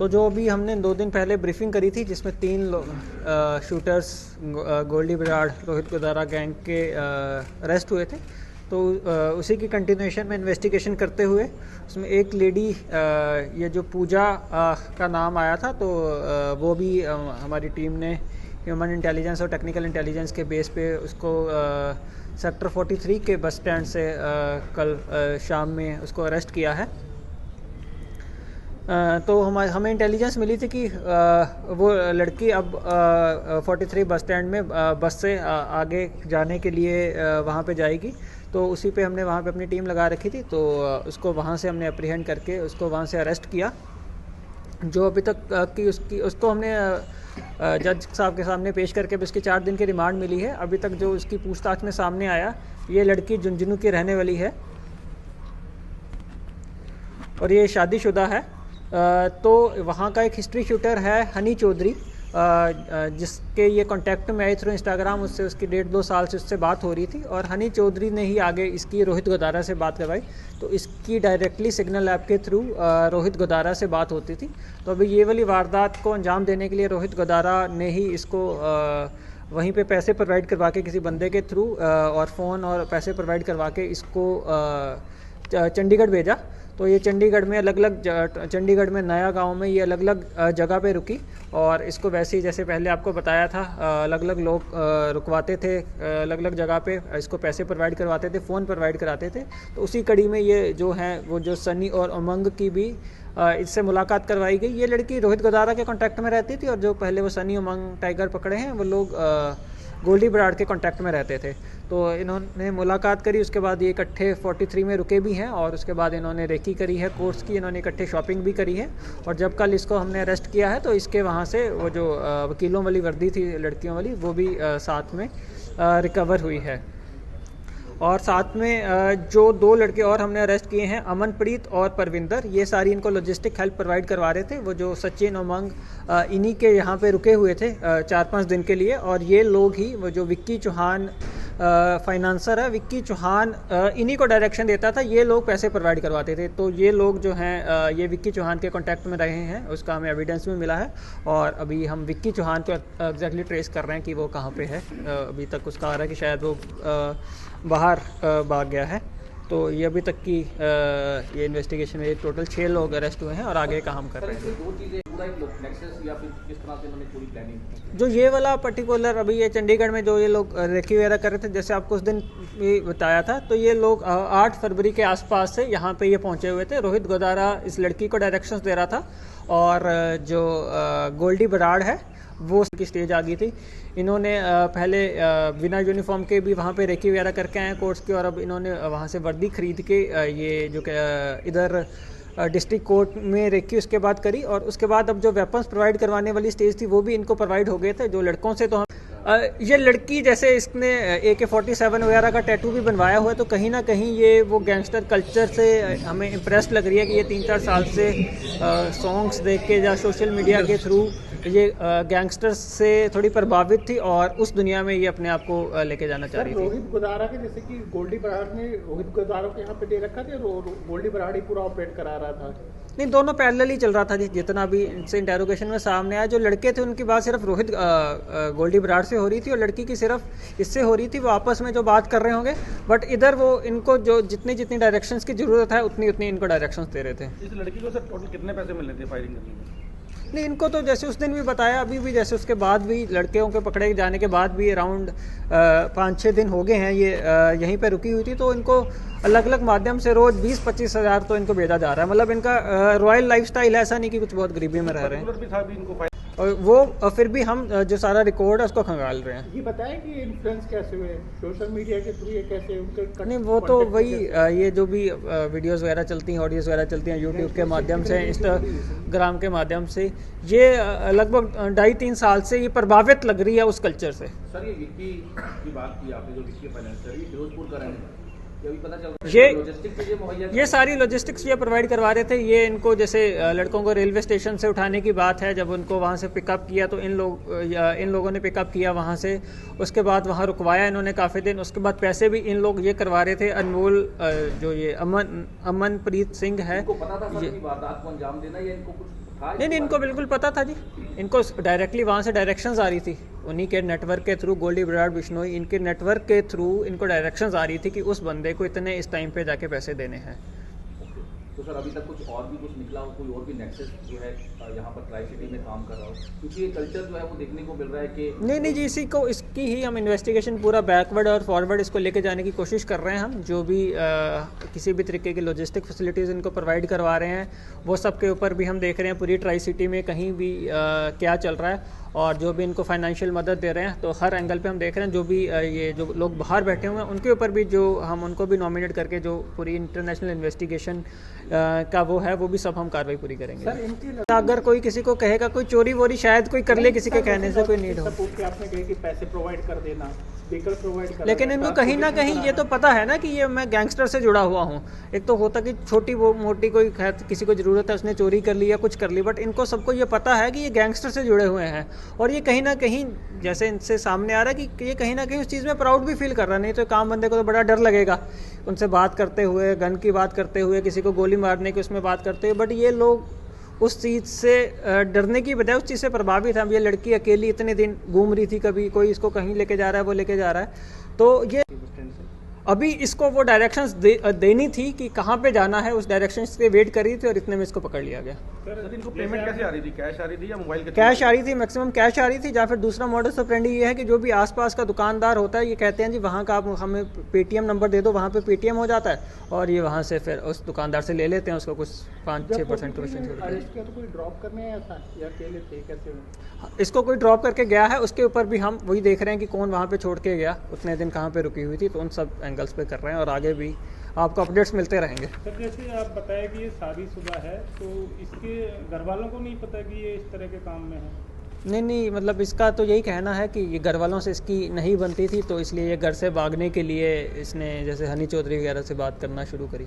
तो जो अभी हमने 2 दिन पहले ब्रीफिंग करी थी जिसमें 3 शूटर्स गोल्डी बराड़ रोहित गोदारा गैंग के अरेस्ट हुए थे, तो उसी की कंटिन्यूएशन में इन्वेस्टिगेशन करते हुए उसमें एक लेडी ये जो पूजा का नाम आया था, तो वो भी हमारी टीम ने ह्यूमन इंटेलिजेंस और टेक्निकल इंटेलिजेंस के बेस पे उसको सेक्टर 43 के बस स्टैंड से कल शाम में उसको अरेस्ट किया है। तो हमें इंटेलिजेंस मिली थी कि वो लड़की अब 43 बस स्टैंड में बस से आगे जाने के लिए वहाँ पे जाएगी, तो उसी पे हमने वहाँ पे अपनी टीम लगा रखी थी। तो उसको वहाँ से हमने अप्रीहेंड करके उसको वहाँ से अरेस्ट किया। जो अभी तक की उसको हमने जज साहब के सामने पेश करके भी उसकी 4 दिन की रिमांड मिली है। अभी तक जो उसकी पूछताछ में सामने आया, ये लड़की झुंझुनू की रहने वाली है और ये शादीशुदा है। तो वहाँ का एक हिस्ट्री शूटर है हनी चौधरी, जिसके ये कांटेक्ट में आई थ्रू इंस्टाग्राम। उससे उसकी 1.5-2 साल से उससे बात हो रही थी और हनी चौधरी ने ही आगे इसकी रोहित गोदारा से बात करवाई। तो इसकी डायरेक्टली सिग्नल ऐप के थ्रू रोहित गोदारा से बात होती थी। तो अभी ये वाली वारदात को अंजाम देने के लिए रोहित गोदारा ने ही इसको वहीं पे पैसे प्रोवाइड करवा के किसी बंदे के थ्रू और फ़ोन और पैसे प्रोवाइड करवा के इसको चंडीगढ़ भेजा। तो ये चंडीगढ़ में नया गांव में ये अलग अलग जगह पे रुकी और इसको वैसे ही जैसे पहले आपको बताया था, अलग अलग लोग रुकवाते थे, अलग अलग जगह पे इसको पैसे प्रोवाइड करवाते थे, फ़ोन प्रोवाइड कराते थे। तो उसी कड़ी में ये जो हैं वो जो सनी और उमंग की भी इससे मुलाकात करवाई गई। ये लड़की रोहित गोदारा के कांटेक्ट में रहती थी और जो पहले वो सनी उमंग टाइगर पकड़े हैं वो लोग गोल्डी बराड़ के कांटेक्ट में रहते थे। तो इन्होंने मुलाकात करी, उसके बाद ये इकट्ठे 43 में रुके भी हैं और उसके बाद इन्होंने रेकी करी है कोर्स की, इन्होंने इकट्ठे शॉपिंग भी करी है। और जब कल इसको हमने अरेस्ट किया है तो इसके वहाँ से वो जो वकीलों वाली वर्दी थी लड़कियों वाली, वो भी साथ में रिकवर हुई है। और साथ में जो 2 लड़के और हमने अरेस्ट किए हैं, अमनप्रीत और परविंदर, ये सारी इनको लॉजिस्टिक हेल्प प्रोवाइड करवा रहे थे। वो जो सचिन उमंग इन्हीं के यहाँ पे रुके हुए थे 4-5 दिन के लिए। और ये लोग ही वो जो विक्की चौहान फाइनेंसर है, विक्की चौहान इन्हीं को डायरेक्शन देता था, ये लोग पैसे प्रोवाइड करवाते थे। तो ये लोग जो हैं ये विक्की चौहान के कांटेक्ट में रहे हैं, उसका हमें एविडेंस भी मिला है। और अभी हम विक्की चौहान को एग्जैक्टली ट्रेस कर रहे हैं कि वो कहाँ पे है। अभी तक उसका आ रहा है कि शायद वो बाहर भाग गया है। तो ये अभी तक की ये इन्वेस्टिगेशन में टोटल 6 लोग अरेस्ट हुए हैं और आगे काम कर रहे हैं। जो ये वाला पर्टिकुलर अभी ये चंडीगढ़ में जो ये लोग रेकी वगैरह कर रहे थे, जैसे आपको उस दिन भी बताया था, तो ये लोग 8 फरवरी के आसपास से यहाँ पे ये पहुँचे हुए थे। रोहित गोदारा इस लड़की को डायरेक्शंस दे रहा था और जो गोल्डी बराड़ है वो की स्टेज आ गई थी। इन्होंने पहले बिना यूनिफॉर्म के भी वहाँ पे रेकी वगैरह करके आए कोर्ट्स की, और अब इन्होंने वहाँ से वर्दी खरीद के ये जो इधर डिस्ट्रिक्ट कोर्ट में रेकी उसके बाद करी। और उसके बाद अब जो वेपन्स प्रोवाइड करवाने वाली स्टेज थी वो भी इनको प्रोवाइड हो गए थे जो लड़कों से। तो हम ये लड़की जैसे इसने AK-47 वगैरह का टैटू भी बनवाया हुआ है, तो कहीं ना कहीं ये वो गैंगस्टर कल्चर से हमें इम्प्रेस्ड लग रही है कि ये 3-4 साल से सॉन्ग्स देख के या सोशल मीडिया के थ्रू ये गैंगस्टर्स से थोड़ी प्रभावित थी और उस दुनिया में ये अपने आप को लेके जाना चाह रही थी। रोहित गोदारा के जैसे कि गोल्डी बराड़ ने रोहित गोदारा को यहाँ पे दे रखा था, गोल्डी बराड़ ही पूरा ऑपरेट करा रहा था। नहीं, दोनों पैरेलल ही चल रहा था। जितना भी इनसे इंटेरोगेशन में सामने आया, जो लड़के थे उनकी बात सिर्फ रोहित गोल्डी बराड़ से हो रही थी और लड़की की सिर्फ इससे हो रही थी। वो आपस में जो बात कर रहे होंगे, बट इधर वो इनको जो जितनी डायरेक्शंस की जरूरत है उतनी इनको डायरेक्शंस दे रहे थे। इस लड़की को सर टोटल कितने पैसे मिल रहे थे फायरिंग करने में? नहीं, इनको तो जैसे उस दिन भी बताया, अभी भी जैसे उसके बाद भी लड़कियों के पकड़े जाने के बाद भी अराउंड 5-6 दिन हो गए हैं ये यहीं पे रुकी हुई थी। तो इनको अलग अलग माध्यम से रोज़ 20-25 हज़ार तो इनको भेजा जा रहा है। मतलब इनका रॉयल लाइफस्टाइल, ऐसा नहीं कि कुछ बहुत गरीबी में रह रहे हैं। और वो फिर भी हम जो सारा रिकॉर्ड है उसको खंगाल रहे हैं। ये बताएं कि इन्फ्लुएंस कैसे हुए सोशल मीडिया के थ्रू, ये कैसे उनके नहीं, वो तो वही ये जो भी वीडियोस वगैरह चलती हैं, ऑडियोज वगैरह चलती हैं यूट्यूब के माध्यम से, इंस्टाग्राम के माध्यम से, ये लगभग 2.5-3 साल से ये प्रभावित लग रही है उस कल्चर से। सर ये विक्की की बात की आपने, जो विक्की फाइनेंसर, ये फिरोजपुर का रहने वाला, पता चल ये सारी लॉजिस्टिक्स ये प्रोवाइड करवा रहे थे। ये इनको जैसे लड़कों को रेलवे स्टेशन से उठाने की बात है, जब उनको वहाँ से पिकअप किया तो इन लोगों ने पिकअप किया वहाँ से, उसके बाद वहाँ रुकवाया इन्होंने काफ़ी दिन, उसके बाद पैसे भी इन लोग ये करवा रहे थे। अनमोल जो ये अमनप्रीत सिंह है, इनको पता था सर कि वारदात को अंजाम देना, या इनको कुछ था नहीं, इनको बिल्कुल पता था जी। इनको डायरेक्टली वहाँ से डायरेक्शंस आ रही थी, उन्हीं के नेटवर्क के थ्रू, गोल्डी बराड़ बिश्नोई, इनके नेटवर्क के थ्रू इनको डायरेक्शंस आ रही थी कि उस बंदे को इतने इस टाइम पे जाके पैसे देने हैं। तो सर अभी तक कुछ और भी कुछ निकला हो, कोई और भी नेक्सस जो है यहाँ पर ट्राई सिटी में काम कर रहा हो, क्योंकि ये कल्चर जो है वो देखने को मिल रहा है कि नहीं जी, इसकी ही हम इन्वेस्टिगेशन पूरा बैकवर्ड और फॉरवर्ड इसको लेके जाने की कोशिश कर रहे हैं। हम जो भी किसी भी तरीके की लॉजिस्टिक फैसिलिटीज़ इनको प्रोवाइड करवा रहे हैं, वो सब के ऊपर भी हम देख रहे हैं पूरी ट्राई सिटी में कहीं भी क्या चल रहा है, और जो भी इनको फाइनेंशियल मदद दे रहे हैं, तो हर एंगल पे हम देख रहे हैं। जो भी ये जो लोग बाहर बैठे हुए हैं उनके ऊपर भी जो हम उनको भी नॉमिनेट करके जो पूरी इंटरनेशनल इन्वेस्टिगेशन का वो है, वो भी सब हम कार्रवाई पूरी करेंगे। सर इनकी अगर कोई किसी को कहेगा कोई चोरी वोरी शायद कोई कर ले, किसी के कहने से कोई नीड हो, सपोर्ट के आपने कहे कि पैसे प्रोवाइड कर देना, व्हीकल प्रोवाइड कर लेकिन इनको कहीं ना कहीं ये तो पता है ना कि ये मैं गैंगस्टर से जुड़ा हुआ हूँ। एक तो होता कि छोटी वो मोटी कोई किसी को ज़रूरत है उसने चोरी कर ली या कुछ कर ली, बट इनको सबको ये पता है कि ये गैंगस्टर से जुड़े हुए हैं, और ये कहीं ना कहीं जैसे इनसे सामने आ रहा है कि ये कहीं ना कहीं उस चीज़ में प्राउड भी फील कर रहा है। नहीं तो काम बंदे को तो बड़ा डर लगेगा उनसे बात करते हुए, गन की बात करते हुए, किसी को गोली मारने की उसमें बात करते हुए, बट ये लोग उस चीज़ से डरने की बजाय उस चीज़ से प्रभावित है। अब ये लड़की अकेली इतने दिन घूम रही थी, कभी कोई इसको कहीं लेके जा रहा है, वो लेके जा रहा है, तो ये अभी इसको वो डायरेक्शंस देनी थी कि कहाँ पे जाना है, उस डायरेक्शंस के वेट कर रही थी और इतने में इसको पकड़ लिया गया। सर इनको पेमेंट कैसे आ रही थी, कैश आ रही थी या मोबाइल के कैश आ रही थी, मैक्सिमम कैश आ रही थी, या फिर दूसरा मॉडस ऑपरेंडी ये है कि जो भी आसपास का दुकानदार होता है ये कहते हैं जी वहाँ का आप हमें पेटीएम नंबर दे दो, वहाँ पे पेटीएम हो जाता है, और ये वहाँ से फिर उस दुकानदार से ले लेते हैं, उसको कुछ 5-6% कमीशन देते हैं। अरेस्ट किया तो कोई ड्रॉप करने आया था या अकेले थे, कैसे? इसको कोई ड्रॉप करके गया है, उसके ऊपर भी हम वही देख रहे हैं कि कौन वहाँ पे छोड़ के गया, उतने दिन कहाँ पे रुकी हुई थी, तो उन सब एंगल्स पे कर रहे हैं और आगे भी आपको अपडेट्स मिलते रहेंगे। सर जैसे आप बताया कि ये शादीशुदा है, तो इसके घर वालों को नहीं पता कि ये इस तरह के काम में है? नहीं, मतलब इसका तो यही कहना है कि ये घर वालों से इसकी नहीं बनती थी, तो इसलिए ये घर से भागने के लिए इसने जैसे हनी चौधरी वगैरह से बात करना शुरू करी।